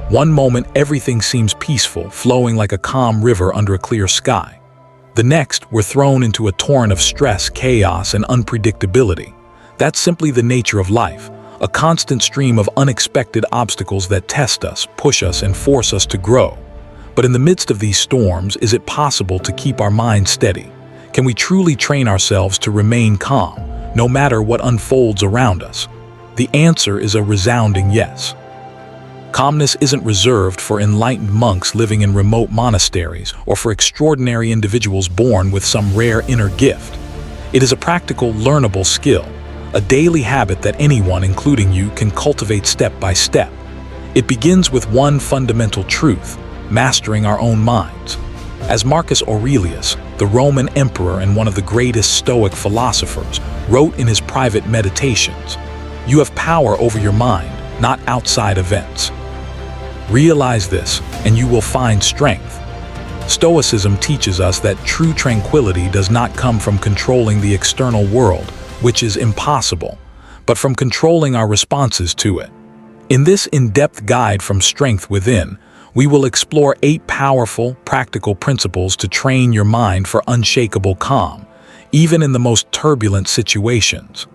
One moment, everything seems peaceful, flowing like a calm river under a clear sky. The next, we're thrown into a torrent of stress, chaos, and unpredictability. That's simply the nature of life, a constant stream of unexpected obstacles that test us, push us, and force us to grow. But in the midst of these storms, is it possible to keep our mind steady? Can we truly train ourselves to remain calm, no matter what unfolds around us? The answer is a resounding yes. Calmness isn't reserved for enlightened monks living in remote monasteries or for extraordinary individuals born with some rare inner gift. It is a practical, learnable skill, a daily habit that anyone, including you, can cultivate step by step. It begins with one fundamental truth: mastering our own minds. As Marcus Aurelius, the Roman emperor and one of the greatest Stoic philosophers, wrote in his private meditations, "You have power over your mind, not outside events. Realize this, and you will find strength." Stoicism teaches us that true tranquility does not come from controlling the external world, which is impossible, but from controlling our responses to it. In this in-depth guide from Strength Within, we will explore 8 powerful, practical principles to train your mind for unshakable calm, even in the most turbulent situations.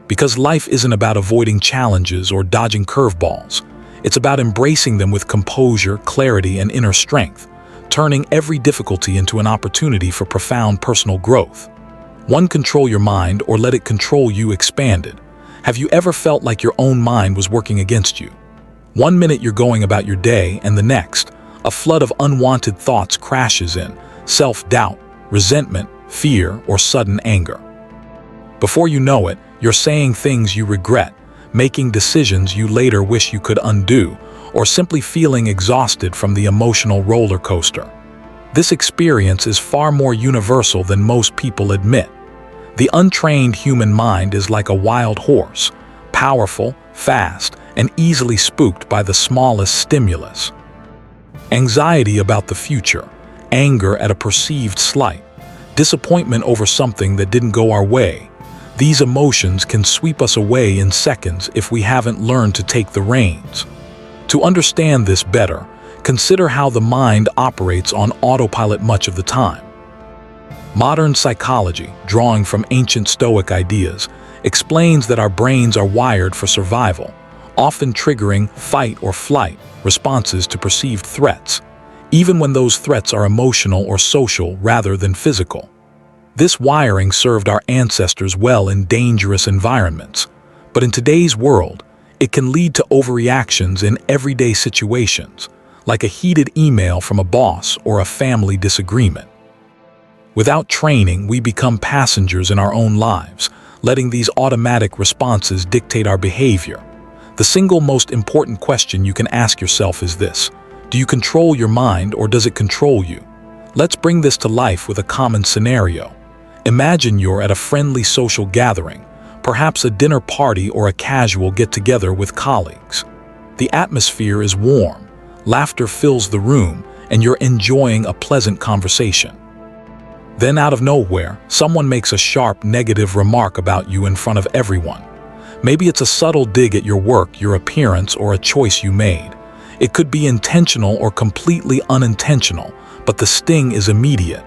Because life isn't about avoiding challenges or dodging curveballs. It's about embracing them with composure, clarity, and inner strength, turning every difficulty into an opportunity for profound personal growth. One, control your mind or let it control you expanded. Have you ever felt like your own mind was working against you? One minute you're going about your day, and the next, a flood of unwanted thoughts crashes in: self-doubt, resentment, fear, or sudden anger. Before you know it, you're saying things you regret, making decisions you later wish you could undo, or simply feeling exhausted from the emotional roller coaster. This experience is far more universal than most people admit. The untrained human mind is like a wild horse, powerful, fast, and easily spooked by the smallest stimulus. Anxiety about the future, anger at a perceived slight, disappointment over something that didn't go our way. These emotions can sweep us away in seconds if we haven't learned to take the reins. To understand this better, consider how the mind operates on autopilot much of the time. Modern psychology, drawing from ancient Stoic ideas, explains that our brains are wired for survival, often triggering fight or flight responses to perceived threats, even when those threats are emotional or social rather than physical. This wiring served our ancestors well in dangerous environments, but in today's world, it can lead to overreactions in everyday situations, like a heated email from a boss or a family disagreement. Without training, we become passengers in our own lives, letting these automatic responses dictate our behavior. The single most important question you can ask yourself is this: do you control your mind or does it control you? Let's bring this to life with a common scenario. Imagine you're at a friendly social gathering, perhaps a dinner party or a casual get-together with colleagues. The atmosphere is warm, laughter fills the room, and you're enjoying a pleasant conversation. Then out of nowhere, someone makes a sharp negative remark about you in front of everyone. Maybe it's a subtle dig at your work, your appearance, or a choice you made. It could be intentional or completely unintentional, but the sting is immediate.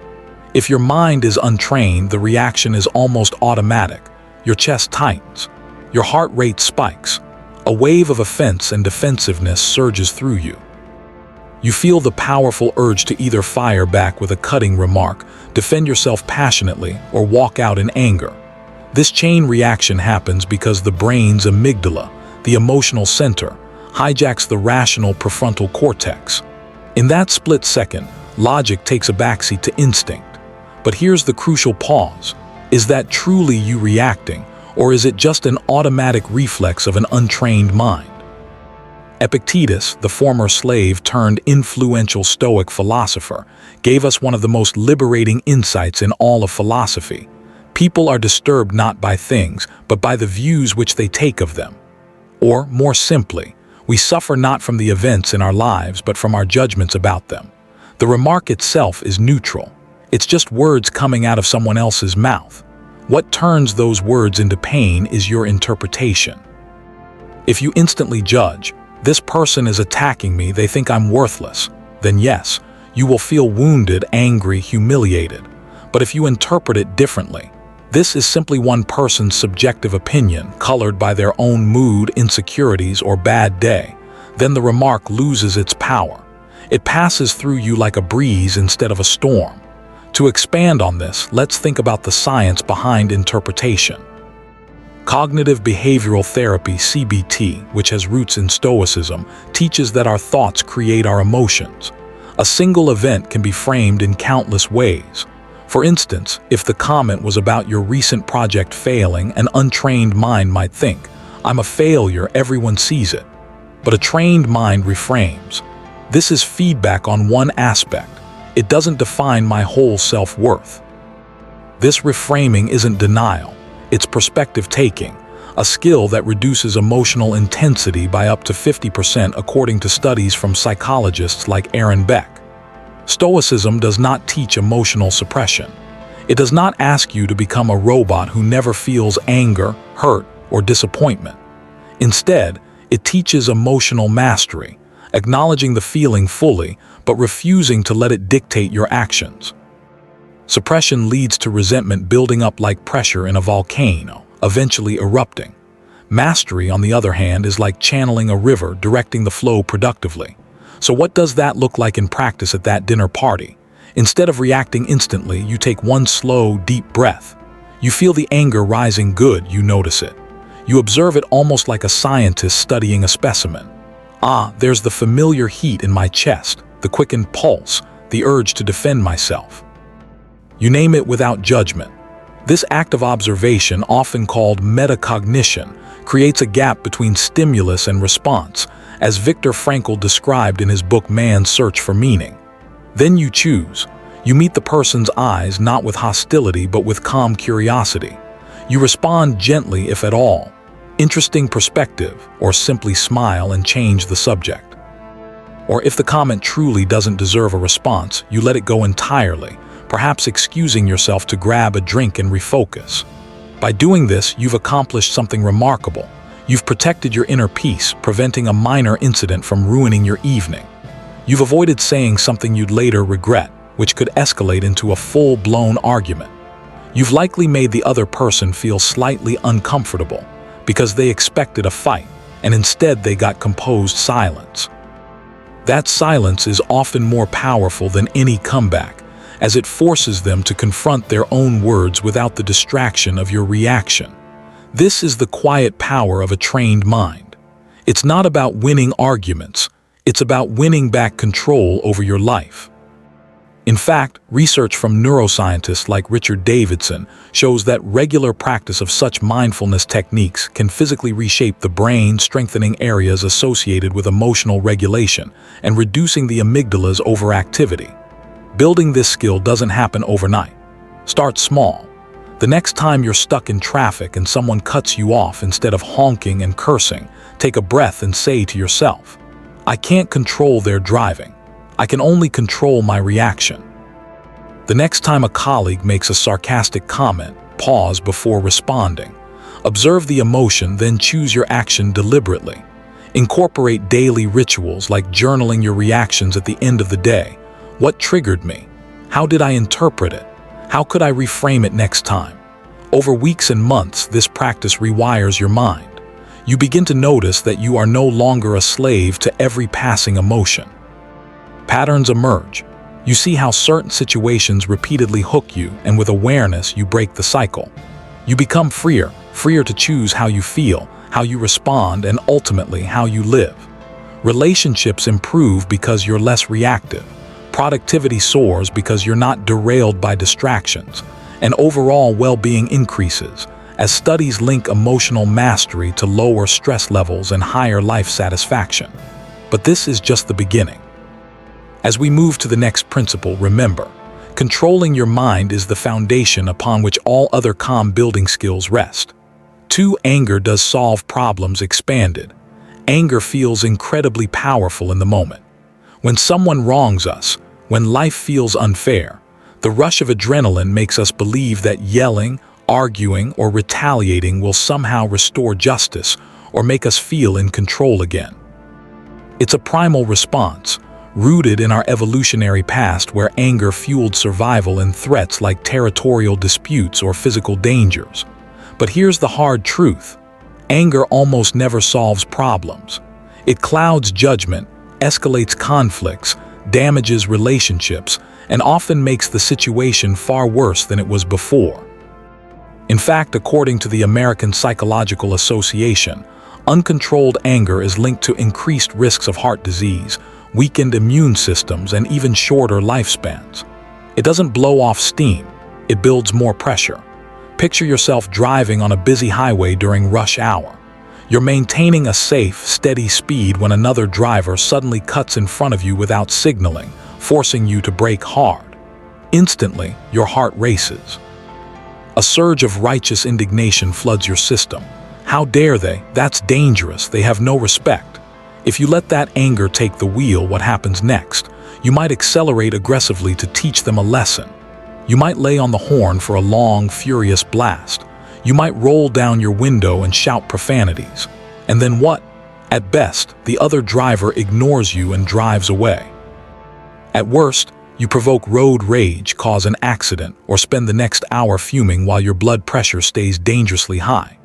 If your mind is untrained, the reaction is almost automatic. Your chest tightens. Your heart rate spikes. A wave of offense and defensiveness surges through you. You feel the powerful urge to either fire back with a cutting remark, defend yourself passionately, or walk out in anger. This chain reaction happens because the brain's amygdala, the emotional center, hijacks the rational prefrontal cortex. In that split second, logic takes a backseat to instinct. But here's the crucial pause. Is that truly you reacting, or is it just an automatic reflex of an untrained mind? Epictetus, the former slave turned influential Stoic philosopher, gave us one of the most liberating insights in all of philosophy. People are disturbed not by things, but by the views which they take of them. Or, more simply, we suffer not from the events in our lives, but from our judgments about them. The remark itself is neutral. It's just words coming out of someone else's mouth. What turns those words into pain is your interpretation. If you instantly judge, This person is attacking me, they think I'm worthless. Then yes, you will feel wounded, angry, humiliated. But if you interpret it differently, this is simply one person's subjective opinion, colored by their own mood, insecurities, or bad day, then the remark loses its power. It passes through you like a breeze instead of a storm. To expand on this, let's think about the science behind interpretation. Cognitive behavioral therapy, CBT, which has roots in Stoicism, teaches that our thoughts create our emotions. A single event can be framed in countless ways. For instance, if the comment was about your recent project failing, an untrained mind might think, "I'm a failure, everyone sees it." But a trained mind reframes. This is feedback on one aspect. It doesn't define my whole self-worth. This reframing isn't denial, it's perspective-taking, a skill that reduces emotional intensity by up to 50% according to studies from psychologists like Aaron Beck. Stoicism does not teach emotional suppression. It does not ask you to become a robot who never feels anger, hurt, or disappointment. Instead, it teaches emotional mastery, acknowledging the feeling fully, but refusing to let it dictate your actions. Suppression leads to resentment building up like pressure in a volcano, eventually erupting. Mastery, on the other hand, is like channeling a river, directing the flow productively. So what does that look like in practice at that dinner party? Instead of reacting instantly, you take one slow, deep breath. You feel the anger rising. Good, you notice it. You observe it almost like a scientist studying a specimen. Ah, there's the familiar heat in my chest, the quickened pulse, the urge to defend myself. You name it without judgment. This act of observation, often called metacognition, creates a gap between stimulus and response, as Viktor Frankl described in his book Man's Search for Meaning. Then you choose. You meet the person's eyes not with hostility but with calm curiosity. You respond gently, if at all. Interesting perspective, or simply smile and change the subject. Or if the comment truly doesn't deserve a response, you let it go entirely, perhaps excusing yourself to grab a drink and refocus. By doing this, you've accomplished something remarkable. You've protected your inner peace, preventing a minor incident from ruining your evening. You've avoided saying something you'd later regret, which could escalate into a full-blown argument. You've likely made the other person feel slightly uncomfortable because they expected a fight, and instead they got composed silence. That silence is often more powerful than any comeback, as it forces them to confront their own words without the distraction of your reaction. This is the quiet power of a trained mind. It's not about winning arguments, it's about winning back control over your life. In fact, research from neuroscientists like Richard Davidson shows that regular practice of such mindfulness techniques can physically reshape the brain, strengthening areas associated with emotional regulation and reducing the amygdala's overactivity. Building this skill doesn't happen overnight. Start small. The next time you're stuck in traffic and someone cuts you off, instead of honking and cursing, take a breath and say to yourself, "I can't control their driving. I can only control my reaction." The next time a colleague makes a sarcastic comment, pause before responding. Observe the emotion, then choose your action deliberately. Incorporate daily rituals like journaling your reactions at the end of the day. What triggered me? How did I interpret it? How could I reframe it next time? Over weeks and months, this practice rewires your mind. You begin to notice that you are no longer a slave to every passing emotion. Patterns emerge. You see how certain situations repeatedly hook you, and with awareness, you break the cycle. You become freer to choose how you feel, how you respond, and ultimately how you live. Relationships improve because you're less reactive. Productivity soars because you're not derailed by distractions, and overall well-being increases, as studies link emotional mastery to lower stress levels and higher life satisfaction. But this is just the beginning. As we move to the next principle, remember, controlling your mind is the foundation upon which all other calm building skills rest. 2. Anger does solve problems expanded. Anger feels incredibly powerful in the moment. When someone wrongs us, when life feels unfair, the rush of adrenaline makes us believe that yelling, arguing, or retaliating will somehow restore justice or make us feel in control again. It's a primal response, rooted in our evolutionary past where anger fueled survival in threats like territorial disputes or physical dangers. But here's the hard truth. Anger almost never solves problems. It clouds judgment, escalates conflicts, damages relationships, and often makes the situation far worse than it was before. In fact, according to the American Psychological Association, uncontrolled anger is linked to increased risks of heart disease, weakened immune systems, and even shorter lifespans. It doesn't blow off steam, it builds more pressure. Picture yourself driving on a busy highway during rush hour. You're maintaining a safe, steady speed when another driver suddenly cuts in front of you without signaling, forcing you to brake hard. Instantly, your heart races. A surge of righteous indignation floods your system. How dare they? That's dangerous. They have no respect. If you let that anger take the wheel, what happens next? You might accelerate aggressively to teach them a lesson. You might lay on the horn for a long, furious blast. You might roll down your window and shout profanities. And then what? At best, the other driver ignores you and drives away. At worst, you provoke road rage, cause an accident, or spend the next hour fuming while your blood pressure stays dangerously high.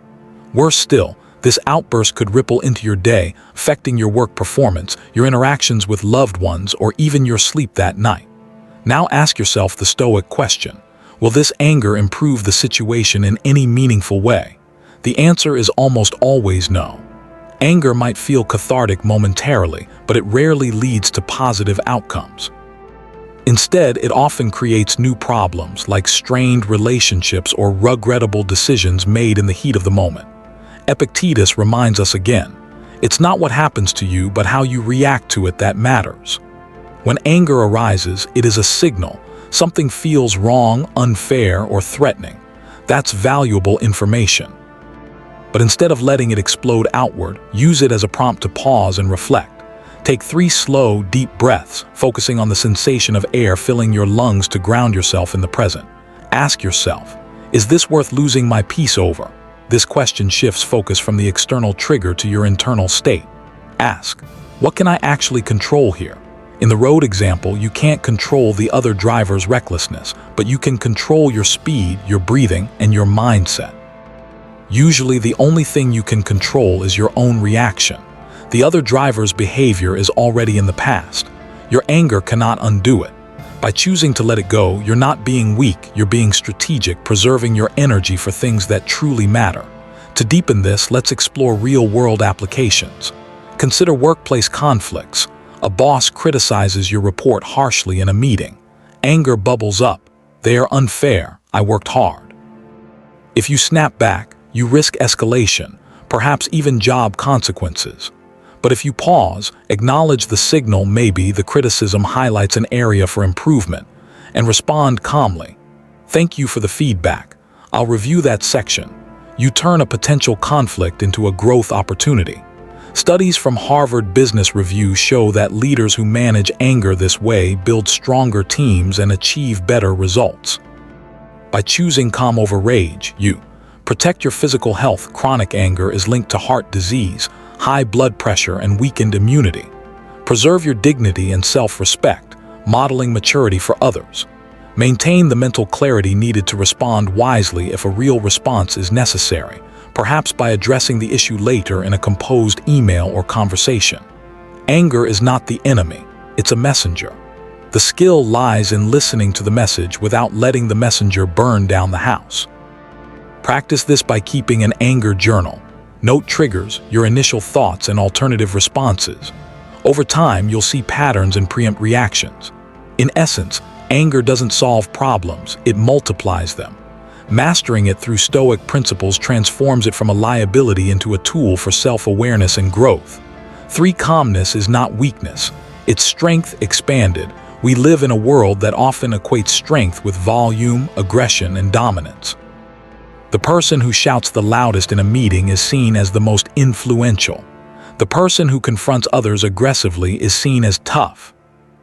Worse still, this outburst could ripple into your day, affecting your work performance, your interactions with loved ones, or even your sleep that night. Now ask yourself the Stoic question: will this anger improve the situation in any meaningful way? The answer is almost always no. Anger might feel cathartic momentarily, but it rarely leads to positive outcomes. Instead, it often creates new problems like strained relationships or regrettable decisions made in the heat of the moment. Epictetus reminds us again, it's not what happens to you, but how you react to it that matters. When anger arises, it is a signal. Something feels wrong, unfair, or threatening. That's valuable information. But instead of letting it explode outward, use it as a prompt to pause and reflect. Take 3 slow, deep breaths, focusing on the sensation of air filling your lungs to ground yourself in the present. Ask yourself, is this worth losing my peace over? This question shifts focus from the external trigger to your internal state. Ask, what can I actually control here? In the road example, you can't control the other driver's recklessness, but you can control your speed, your breathing, and your mindset. Usually, the only thing you can control is your own reaction. The other driver's behavior is already in the past. Your anger cannot undo it. By choosing to let it go, you're not being weak, you're being strategic, preserving your energy for things that truly matter. To deepen this, let's explore real-world applications. Consider workplace conflicts. A boss criticizes your report harshly in a meeting. Anger bubbles up. They are unfair. I worked hard. If you snap back, you risk escalation, perhaps even job consequences. But if you pause, acknowledge the signal, maybe the criticism highlights an area for improvement, and respond calmly. Thank you for the feedback. I'll review that section. You turn a potential conflict into a growth opportunity. Studies from Harvard Business Review show that leaders who manage anger this way build stronger teams and achieve better results. By choosing calm over rage, you protect your physical health. Chronic anger is linked to heart disease, high blood pressure, and weakened immunity. Preserve your dignity and self-respect, modeling maturity for others. Maintain the mental clarity needed to respond wisely if a real response is necessary, perhaps by addressing the issue later in a composed email or conversation. Anger is not the enemy, it's a messenger. The skill lies in listening to the message without letting the messenger burn down the house. Practice this by keeping an anger journal. Note triggers, your initial thoughts, and alternative responses. Over time, you'll see patterns and preempt reactions. In essence, anger doesn't solve problems, it multiplies them. Mastering it through Stoic principles transforms it from a liability into a tool for self-awareness and growth. 3. Calmness is not weakness, it's strength expanded. We live in a world that often equates strength with volume, aggression, and dominance. The person who shouts the loudest in a meeting is seen as the most influential. The person who confronts others aggressively is seen as tough.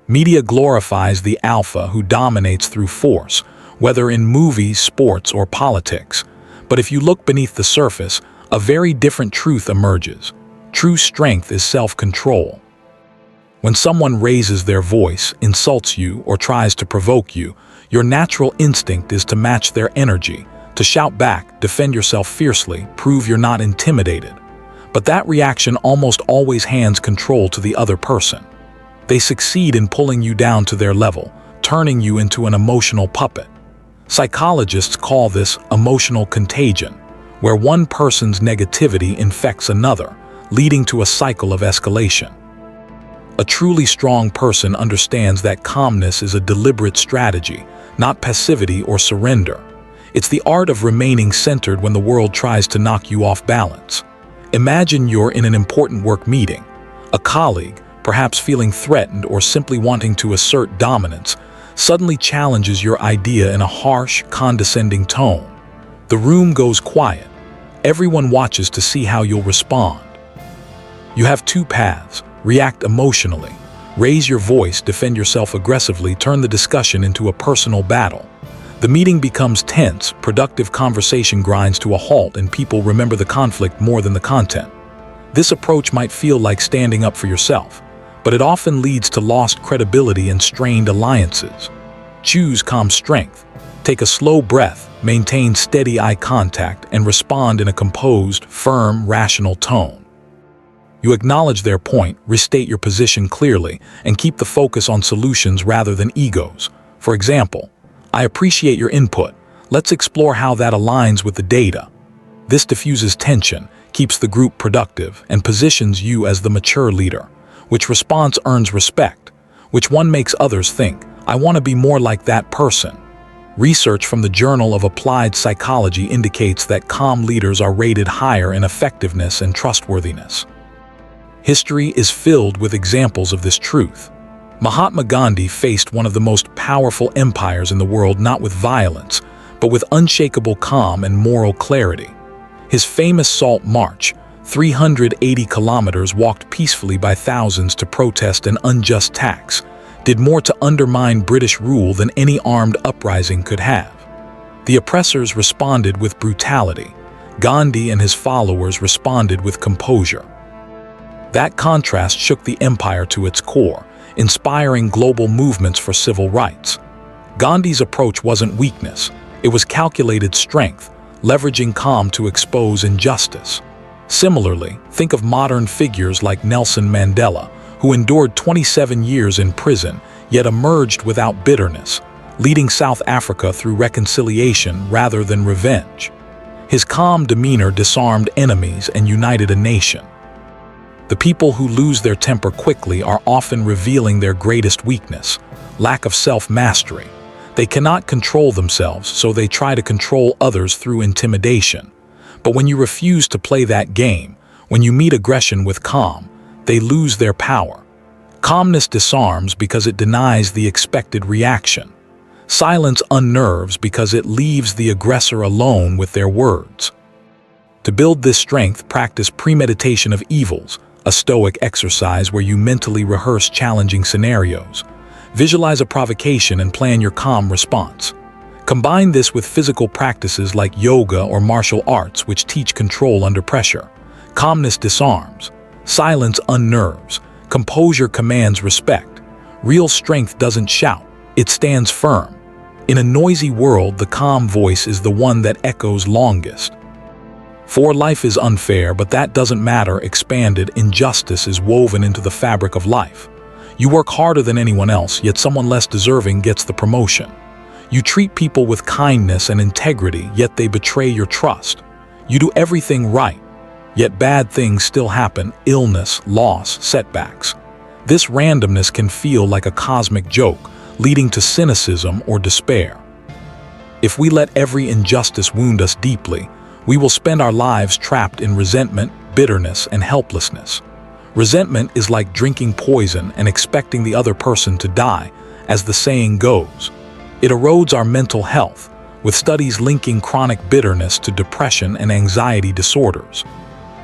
Media glorifies the alpha who dominates through force, whether in movies, sports, or politics. But if you look beneath the surface, a very different truth emerges. True strength is self-control. When someone raises their voice, insults you, or tries to provoke you, your natural instinct is to match their energy, to shout back, defend yourself fiercely, prove you're not intimidated. But that reaction almost always hands control to the other person. They succeed in pulling you down to their level, turning you into an emotional puppet. Psychologists call this emotional contagion, where one person's negativity infects another, leading to a cycle of escalation. A truly strong person understands that calmness is a deliberate strategy, not passivity or surrender. It's the art of remaining centered when the world tries to knock you off balance. Imagine you're in an important work meeting. A colleague, perhaps feeling threatened or simply wanting to assert dominance, suddenly challenges your idea in a harsh, condescending tone. The room goes quiet. Everyone watches to see how you'll respond. You have two paths: react emotionally, raise your voice, defend yourself aggressively, turn the discussion into a personal battle. The meeting becomes tense, productive conversation grinds to a halt, and people remember the conflict more than the content. This approach might feel like standing up for yourself, but it often leads to lost credibility and strained alliances. Choose calm strength. Take a slow breath, maintain steady eye contact, and respond in a composed, firm, rational tone. You acknowledge their point, restate your position clearly, and keep the focus on solutions rather than egos. For example, "I appreciate your input. Let's explore how that aligns with the data." This diffuses tension, keeps the group productive, and positions you as the mature leader. Which response earns respect? Which one makes others think, "I want to be more like that person"? Research from the Journal of Applied Psychology indicates that calm leaders are rated higher in effectiveness and trustworthiness. History is filled with examples of this truth. Mahatma Gandhi faced one of the most powerful empires in the world not with violence, but with unshakable calm and moral clarity. His famous Salt March, 380 kilometers walked peacefully by thousands to protest an unjust tax, did more to undermine British rule than any armed uprising could have. The oppressors responded with brutality. Gandhi and his followers responded with composure. That contrast shook the empire to its core, inspiring global movements for civil rights. Gandhi's approach wasn't weakness, it was calculated strength, leveraging calm to expose injustice. Similarly, think of modern figures like Nelson Mandela, who endured 27 years in prison, yet emerged without bitterness, leading South Africa through reconciliation rather than revenge. His calm demeanor disarmed enemies and united a nation. The people who lose their temper quickly are often revealing their greatest weakness: lack of self-mastery. They cannot control themselves, so they try to control others through intimidation. But when you refuse to play that game, when you meet aggression with calm, they lose their power. Calmness disarms because it denies the expected reaction. Silence unnerves because it leaves the aggressor alone with their words. To build this strength, practice premeditation of evils, a Stoic exercise where you mentally rehearse challenging scenarios. Visualize a provocation and plan your calm response. Combine this with physical practices like yoga or martial arts, which teach control under pressure. Calmness disarms. Silence unnerves. Composure commands respect. Real strength doesn't shout, it stands firm. In a noisy world, the calm voice is the one that echoes longest. For life is unfair, but that doesn't matter. Expanded injustice is woven into the fabric of life. You work harder than anyone else, yet someone less deserving gets the promotion. You treat people with kindness and integrity, yet they betray your trust. You do everything right, yet bad things still happen: illness, loss, setbacks. This randomness can feel like a cosmic joke, leading to cynicism or despair. If we let every injustice wound us deeply, we will spend our lives trapped in resentment, bitterness, and helplessness. Resentment is like drinking poison and expecting the other person to die, as the saying goes. It erodes our mental health, with studies linking chronic bitterness to depression and anxiety disorders.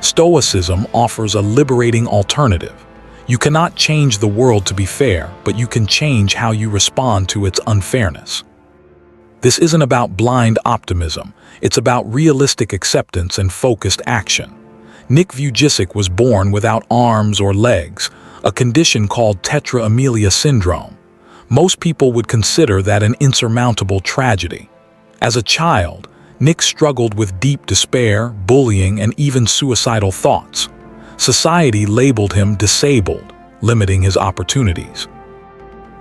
Stoicism offers a liberating alternative. You cannot change the world to be fair, but you can change how you respond to its unfairness. This isn't about blind optimism, it's about realistic acceptance and focused action. Nick Vujicic was born without arms or legs, a condition called tetra syndrome. Most people would consider that an insurmountable tragedy. As a child, Nick struggled with deep despair, bullying, and even suicidal thoughts. Society labeled him disabled, limiting his opportunities.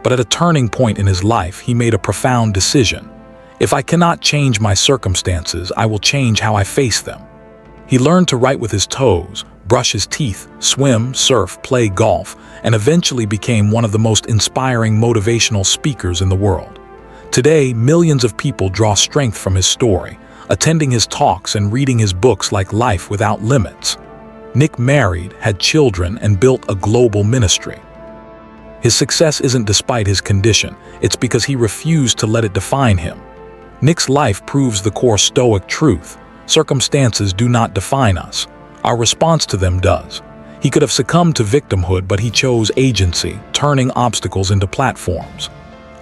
But at a turning point in his life, he made a profound decision. If I cannot change my circumstances, I will change how I face them. He learned to write with his toes, brush his teeth, swim, surf, play golf, and eventually became one of the most inspiring motivational speakers in the world. Today, millions of people draw strength from his story, attending his talks and reading his books like Life Without Limits. Nick married, had children, and built a global ministry. His success isn't despite his condition, it's because he refused to let it define him. Nick's life proves the core Stoic truth: circumstances do not define us. Our response to them does. He could have succumbed to victimhood, but he chose agency, turning obstacles into platforms.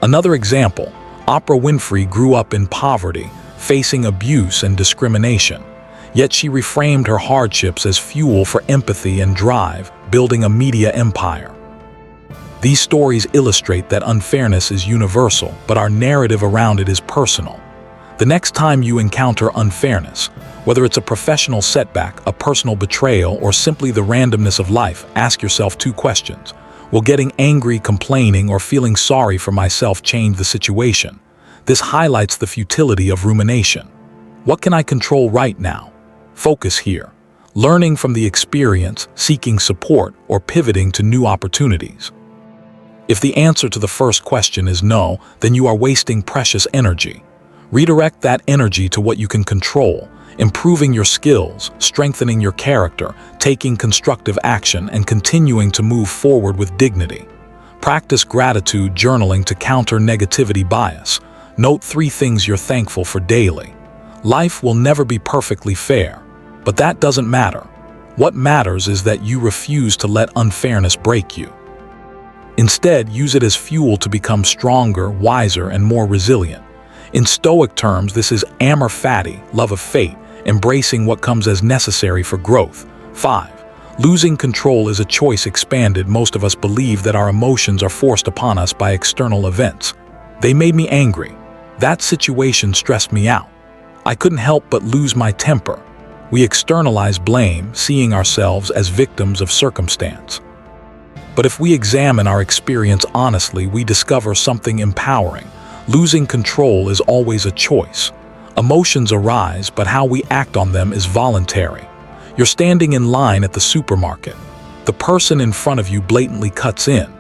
Another example, Oprah Winfrey grew up in poverty, facing abuse and discrimination. Yet she reframed her hardships as fuel for empathy and drive, building a media empire. These stories illustrate that unfairness is universal, but our narrative around it is personal. The next time you encounter unfairness, whether it's a professional setback, a personal betrayal, or simply the randomness of life, ask yourself two questions. Will getting angry, complaining, or feeling sorry for myself change the situation? This highlights the futility of rumination. What can I control right now? Focus here. Learning from the experience, seeking support, or pivoting to new opportunities. If the answer to the first question is no, then you are wasting precious energy. Redirect that energy to what you can control, improving your skills, strengthening your character, taking constructive action, and continuing to move forward with dignity. Practice gratitude journaling to counter negativity bias. Note 3 things you're thankful for daily. Life will never be perfectly fair, but that doesn't matter. What matters is that you refuse to let unfairness break you. Instead, use it as fuel to become stronger, wiser, and more resilient. In Stoic terms, this is amor fati, love of fate, embracing what comes as necessary for growth. 5. Losing control is a choice expanded. Most of us believe that our emotions are forced upon us by external events. They made me angry. That situation stressed me out. I couldn't help but lose my temper. We externalize blame, seeing ourselves as victims of circumstance. But if we examine our experience honestly, we discover something empowering. Losing control is always a choice. Emotions arise, but how we act on them is voluntary. You're standing in line at the supermarket. The person in front of you blatantly cuts in.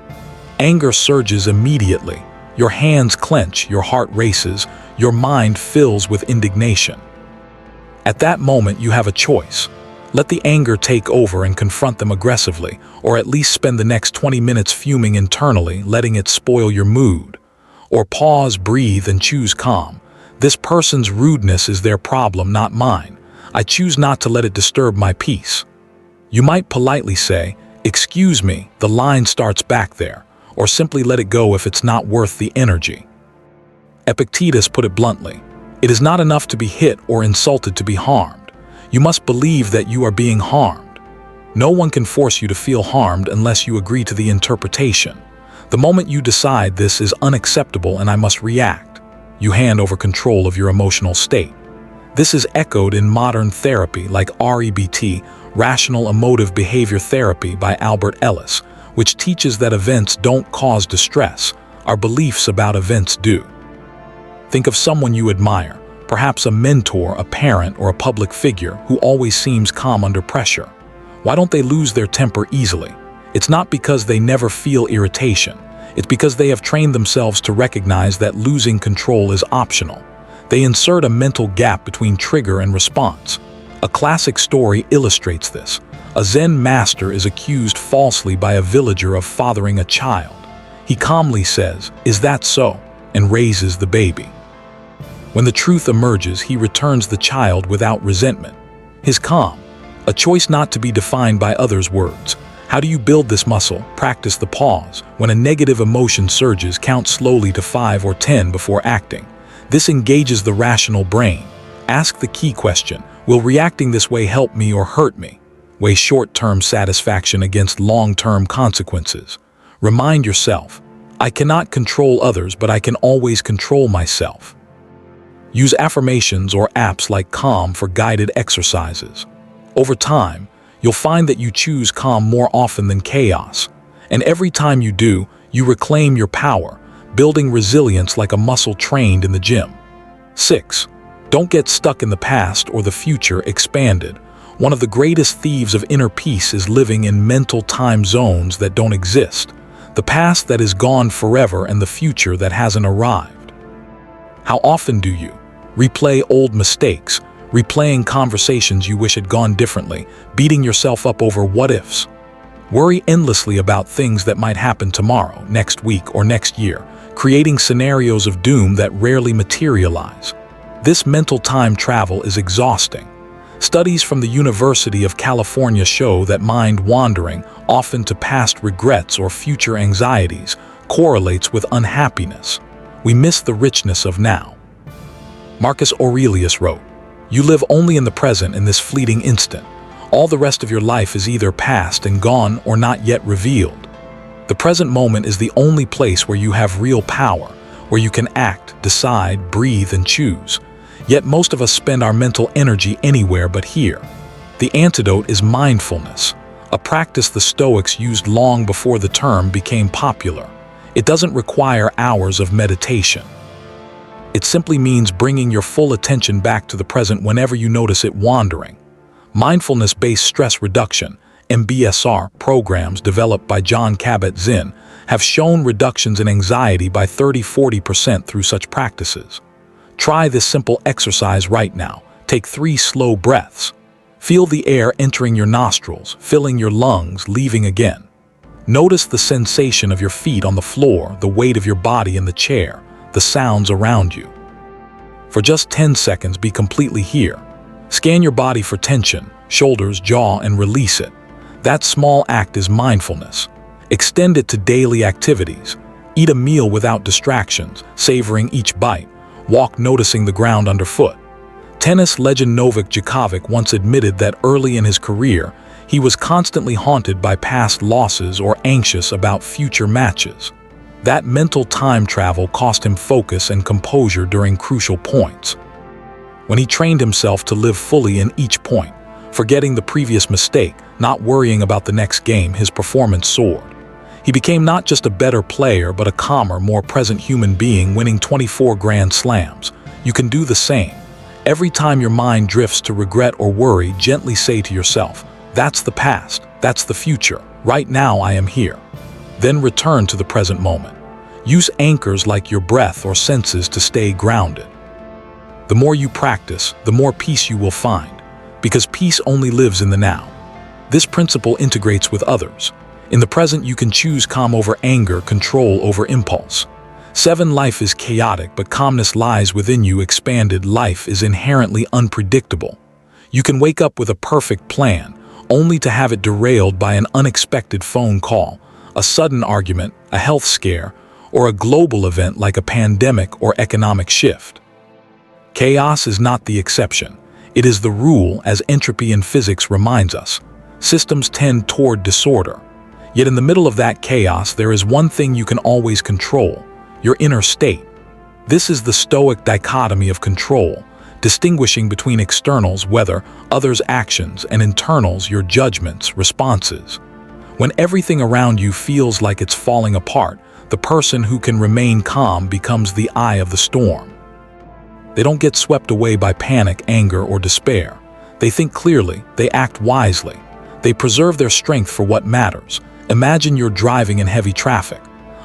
Anger surges immediately. Your hands clench, your heart races, your mind fills with indignation. At that moment, you have a choice. Let the anger take over and confront them aggressively, or at least spend the next 20 minutes fuming internally, letting it spoil your mood. Or pause, breathe, and choose calm. This person's rudeness is their problem, not mine. I choose not to let it disturb my peace. You might politely say, "Excuse me, the line starts back there," or simply let it go if it's not worth the energy. Epictetus put it bluntly, "It is not enough to be hit or insulted to be harmed. You must believe that you are being harmed. No one can force you to feel harmed unless you agree to the interpretation. The moment you decide this is unacceptable and I must react, you hand over control of your emotional state." This is echoed in modern therapy like REBT, Rational Emotive Behavior Therapy by Albert Ellis, which teaches that events don't cause distress, our beliefs about events do. Think of someone you admire, perhaps a mentor, a parent, or a public figure who always seems calm under pressure. Why don't they lose their temper easily? It's not because they never feel irritation. It's because they have trained themselves to recognize that losing control is optional. They insert a mental gap between trigger and response. A classic story illustrates this. A Zen master is accused falsely by a villager of fathering a child. He calmly says, "Is that so?" and raises the baby. When the truth emerges, he returns the child without resentment. His calm, a choice not to be defined by others' words. How do you build this muscle? Practice the pause. When a negative emotion surges, count slowly to 5 or 10 before acting. This engages the rational brain. Ask the key question, will reacting this way help me or hurt me? Weigh short-term satisfaction against long-term consequences. Remind yourself, I cannot control others, but I can always control myself. Use affirmations or apps like Calm for guided exercises. Over time, you'll find that you choose calm more often than chaos. And every time you do, you reclaim your power, building resilience like a muscle trained in the gym. 6. Don't get stuck in the past or the future expanded. One of the greatest thieves of inner peace is living in mental time zones that don't exist. The past that is gone forever and the future that hasn't arrived. How often do you replay old mistakes, replaying conversations you wish had gone differently, beating yourself up over what-ifs? Worry endlessly about things that might happen tomorrow, next week, or next year, creating scenarios of doom that rarely materialize. This mental time travel is exhausting. Studies from the University of California show that mind wandering, often to past regrets or future anxieties, correlates with unhappiness. We miss the richness of now. Marcus Aurelius wrote, "You live only in the present in this fleeting instant. All the rest of your life is either past and gone or not yet revealed." The present moment is the only place where you have real power, where you can act, decide, breathe, and choose. Yet most of us spend our mental energy anywhere but here. The antidote is mindfulness, a practice the Stoics used long before the term became popular. It doesn't require hours of meditation. It simply means bringing your full attention back to the present whenever you notice it wandering. Mindfulness-based stress reduction, MBSR, programs developed by John Kabat-Zinn have shown reductions in anxiety by 30–40% through such practices. Try this simple exercise right now. Take 3 slow breaths. Feel the air entering your nostrils, filling your lungs, leaving again. Notice the sensation of your feet on the floor, the weight of your body in the chair, the sounds around you. For just 10 seconds, be completely here. Scan your body for tension, shoulders, jaw, and release it. That small act is mindfulness. Extend it to daily activities. Eat a meal without distractions, savoring each bite. Walk noticing the ground underfoot. Tennis legend Novak Djokovic once admitted that early in his career, he was constantly haunted by past losses or anxious about future matches. That mental time travel cost him focus and composure during crucial points. When he trained himself to live fully in each point, forgetting the previous mistake, not worrying about the next game, his performance soared. He became not just a better player, but a calmer, more present human being, winning 24 Grand Slams. You can do the same. Every time your mind drifts to regret or worry, gently say to yourself, "That's the past, that's the future. Right now I am here." Then return to the present moment. Use anchors like your breath or senses to stay grounded. The more you practice, the more peace you will find, because peace only lives in the now. This principle integrates with others. In the present, you can choose calm over anger, control over impulse. 7. Life is chaotic, but calmness lies within you. Expanded life is inherently unpredictable. You can wake up with a perfect plan, only to have it derailed by an unexpected phone call, a sudden argument, a health scare, or a global event like a pandemic or economic shift. Chaos is not the exception. It is the rule, as entropy in physics reminds us. Systems tend toward disorder. Yet in the middle of that chaos, there is one thing you can always control: your inner state. This is the Stoic dichotomy of control, distinguishing between externals, weather, others' actions, and internals, your judgments, responses. When everything around you feels like it's falling apart, the person who can remain calm becomes the eye of the storm. They don't get swept away by panic, anger, or despair. They think clearly, they act wisely. They preserve their strength for what matters. Imagine you're driving in heavy traffic.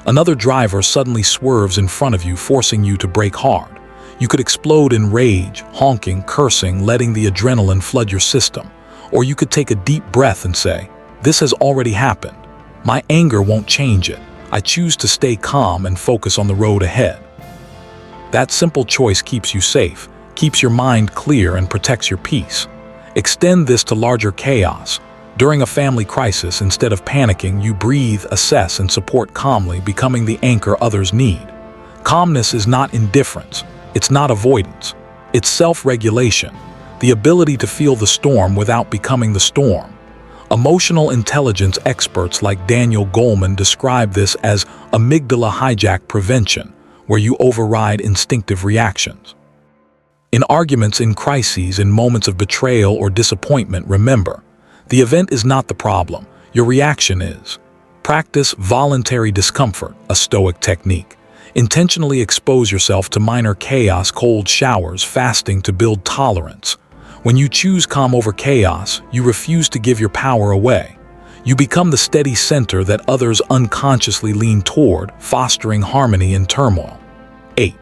Another driver suddenly swerves in front of you, forcing you to brake hard. You could explode in rage, honking, cursing, letting the adrenaline flood your system. Or you could take a deep breath and say, "This has already happened. My anger won't change it. I choose to stay calm and focus on the road ahead." That simple choice keeps you safe, keeps your mind clear, and protects your peace. Extend this to larger chaos. During a family crisis, instead of panicking, you breathe, assess, and support calmly, becoming the anchor others need. Calmness is not indifference. It's not avoidance. It's self-regulation, the ability to feel the storm without becoming the storm. Emotional intelligence experts like Daniel Goleman describe this as amygdala hijack prevention, where you override instinctive reactions. In arguments, in crises, in moments of betrayal or disappointment, remember, the event is not the problem, your reaction is. Practice voluntary discomfort, a Stoic technique. Intentionally expose yourself to minor chaos, cold showers, fasting to build tolerance. When you choose calm over chaos, you refuse to give your power away. You become the steady center that others unconsciously lean toward, fostering harmony in turmoil. 8.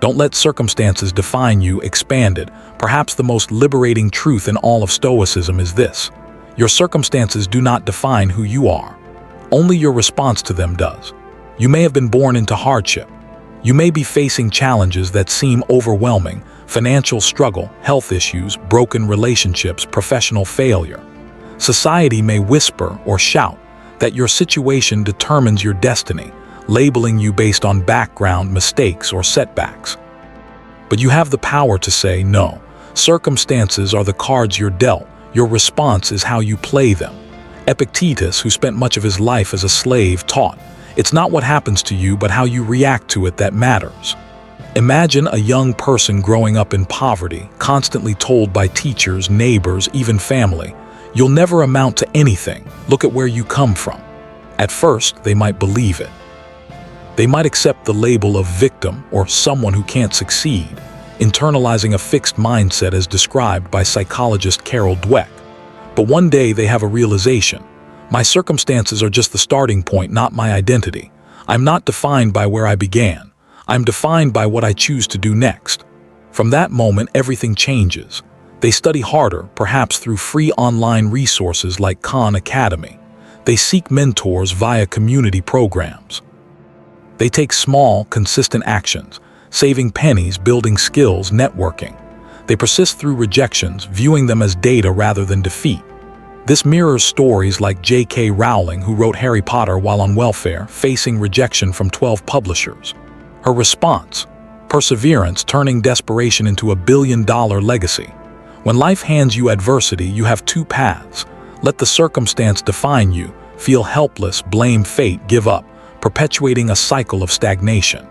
Don't let circumstances define you. Expanded. Perhaps the most liberating truth in all of Stoicism is this: your circumstances do not define who you are. Only your response to them does. You may have been born into hardship. You may be facing challenges that seem overwhelming: financial struggle, health issues, broken relationships, professional failure. Society may whisper or shout that your situation determines your destiny, labeling you based on background, mistakes, or setbacks. But you have the power to say no. Circumstances are the cards you're dealt. Your response is how you play them. Epictetus, who spent much of his life as a slave, taught, "It's not what happens to you, but how you react to it that matters." Imagine a young person growing up in poverty, constantly told by teachers, neighbors, even family, "You'll never amount to anything. Look at where you come from." At first, they might believe it. They might accept the label of victim or someone who can't succeed, internalizing a fixed mindset as described by psychologist Carol Dweck. But one day they have a realization: my circumstances are just the starting point, not my identity. I'm not defined by where I began. I'm defined by what I choose to do next. From that moment, everything changes. They study harder, perhaps through free online resources like Khan Academy. They seek mentors via community programs. They take small, consistent actions, saving pennies, building skills, networking. They persist through rejections, viewing them as data rather than defeat. This mirrors stories like J.K. Rowling, who wrote Harry Potter while on welfare, facing rejection from 12 publishers. Her response: perseverance, turning desperation into a billion-dollar legacy. When life hands you adversity, you have two paths. Let the circumstance define you, feel helpless, blame fate, give up, perpetuating a cycle of stagnation.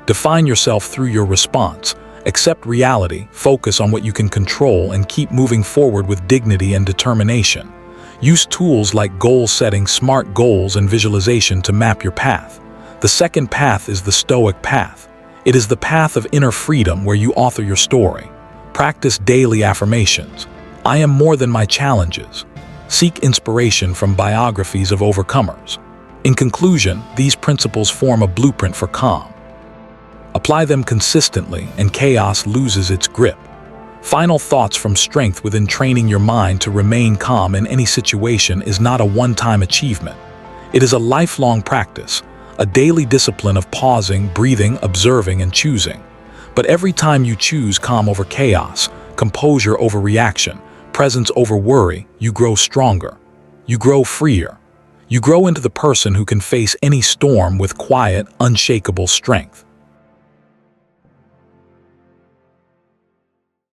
Define yourself through your response. Accept reality, focus on what you can control, and keep moving forward with dignity and determination. Use tools like goal setting, SMART goals, and visualization to map your path. The second path is the Stoic path. It is the path of inner freedom, where you author your story. Practice daily affirmations. I am more than my challenges. Seek inspiration from biographies of overcomers. In conclusion, these principles form a blueprint for calm. Apply them consistently, and chaos loses its grip. Final thoughts from Strength Within: training your mind to remain calm in any situation is not a one-time achievement. It is a lifelong practice, a daily discipline of pausing, breathing, observing, and choosing. But every time you choose calm over chaos, composure over reaction, presence over worry, you grow stronger. You grow freer. You grow into the person who can face any storm with quiet, unshakable strength.